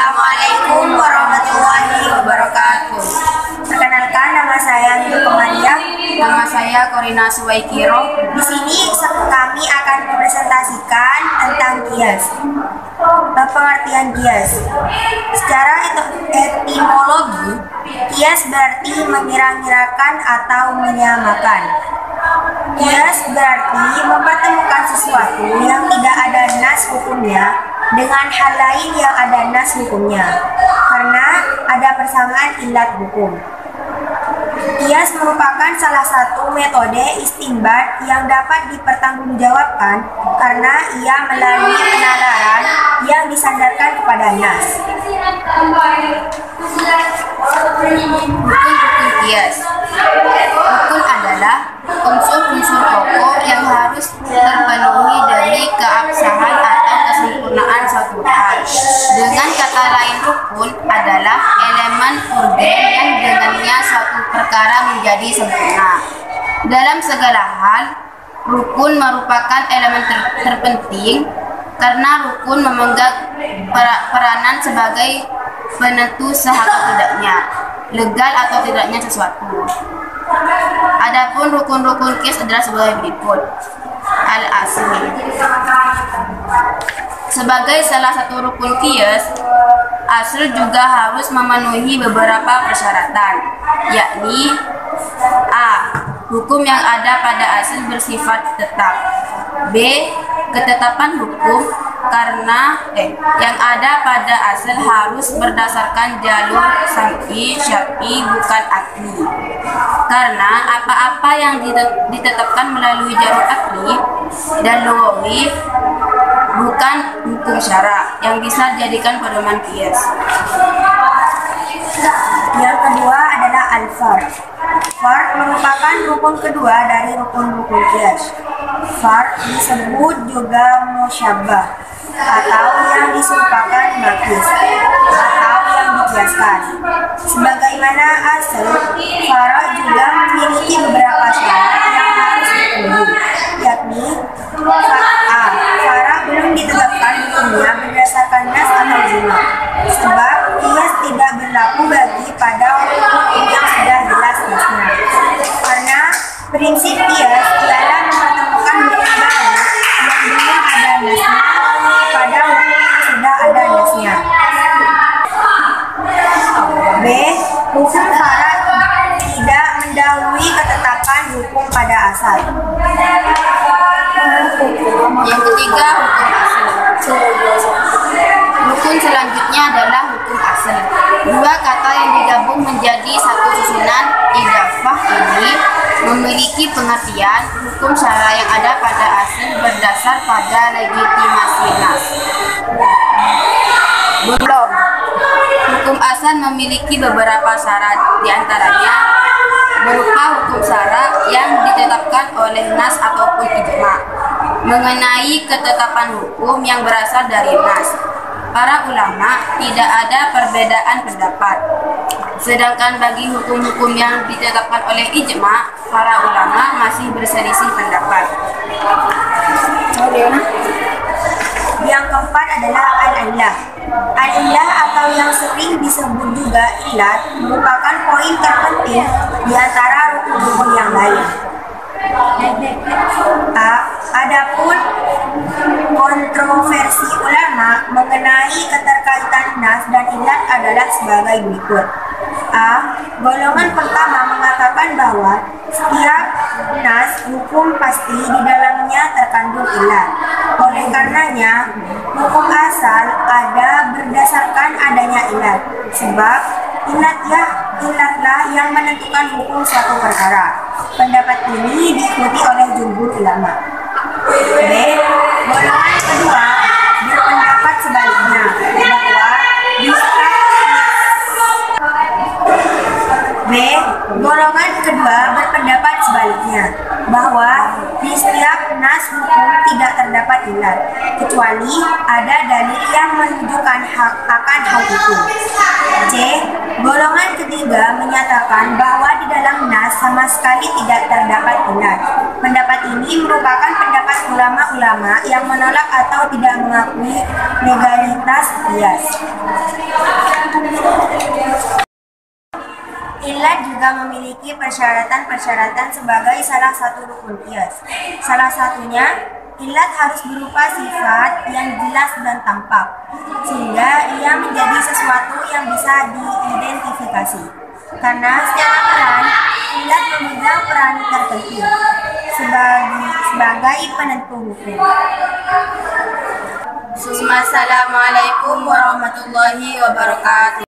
Assalamualaikum warahmatullahi wabarakatuh. Perkenalkan, nama saya Nurul Komariah. Nama saya Korina Suwaikiro. Di sini kami akan mempresentasikan tentang kias. Pengertian kias. Secara etimologi, kias berarti mengira-ngirakan atau menyamakan. Kias berarti mempertemukan sesuatu yang tidak ada nas hukumnya dengan hal lain yang ada nas hukumnya, karena ada persamaan ilat hukum. Kias merupakan salah satu metode istinbat yang dapat dipertanggungjawabkan karena ia melalui penalaran yang disandarkan kepada nas. Rukun kias. Rukun adalah unsur-unsur pokok yang harus terpenuhi dari keabsahan atau kesempurnaan suatu hal. Dengan kata lain, rukun adalah elemen urgen yang dengannya suatu perkara menjadi sempurna. Dalam segala hal, rukun merupakan elemen terpenting karena rukun memegang peranan sebagai penentu sah atau tidaknya, legal atau tidaknya sesuatu. Adapun rukun-rukun kias adalah sebagai berikut. Al-asl. Sebagai salah satu rukun kias, asl juga harus memenuhi beberapa persyaratan, yakni a. Hukum yang ada pada asl bersifat tetap. B. Ketetapan hukum karena yang ada pada asal harus berdasarkan jalur syar'i bukan akli. Karena apa-apa yang ditetapkan melalui jalur akli dan lughawi bukan hukum syara yang bisa dijadikan pedoman kias. Yang kedua adalah al-fard. Fard merupakan rukun kedua dari rukun-rukun kias. Fard disebut juga musyabbah atau yang diserupakan makis atau yang dikiaskan. Sebagaimana asal, fard juga memiliki beberapa syarat yang harus dipenuhi, yakni a. Fard belum ditegakkan hukumnya berdasarkan nas atau ijma, sebab kias tidak berlaku bagi pada hukum yang sudah jelas nasnya. Karena prinsip kias ialah mempertemukan hukum baru yang belum ada nasnya pada hukum yang sudah ada nasnya. B. Hukum syarat tidak mendahului ketetapan hukum pada asal. Yang ketiga, hukum asal. Rukun selanjutnya adalah hukum asal. Dua kata yang digabung menjadi satu susunan idafah ini memiliki pengertian hukum syara yang ada pada asal berdasar pada legitimasi nas. Belum. Hukum asal memiliki beberapa syarat, diantaranya berupa hukum syara yang ditetapkan oleh nas ataupun ijma. Mengenai ketetapan hukum yang berasal dari nas, para ulama tidak ada perbedaan pendapat. Sedangkan bagi hukum-hukum yang ditetapkan oleh ijma, para ulama masih berselisih pendapat. Yang keempat adalah al-illah. Al-illah atau yang sering disebut juga ilat merupakan poin terpenting di antara rukun-rukun yang lain. Adapun kontroversi ulama mengenai keterkaitan nas dan ilat adalah sebagai berikut. A. Golongan pertama mengatakan bahwa setiap nas hukum pasti di dalamnya terkandung ilat. Oleh karenanya, hukum asal ada berdasarkan adanya ilat, sebab ilatlah yang menentukan hukum suatu perkara. Pendapat ini diikuti oleh jumhur ulama. B. Golongan kedua berpendapat sebaliknya, bahwa golongan kedua berpendapat sebaliknya bahwa di setiap nas hukum tidak terdapat ilat, kecuali ada dalil yang menunjukkan akan hal itu. C. Golongan ketiga menyatakan bahwa di dalam nas sama sekali tidak terdapat ilat. Pendapat ini merupakan pendapat ulama-ulama yang menolak atau tidak mengakui legalitas qiyas. Ilat juga memiliki persyaratan-persyaratan sebagai salah satu rukun qiyas. Salah satunya, ilat harus berupa sifat yang jelas dan tampak, sehingga ia menjadi sesuatu yang bisa diidentifikasi. Karena secara peran, ilat memegang peran tertentu sebagai penentu hukum. Assalamualaikum warahmatullahi wabarakatuh.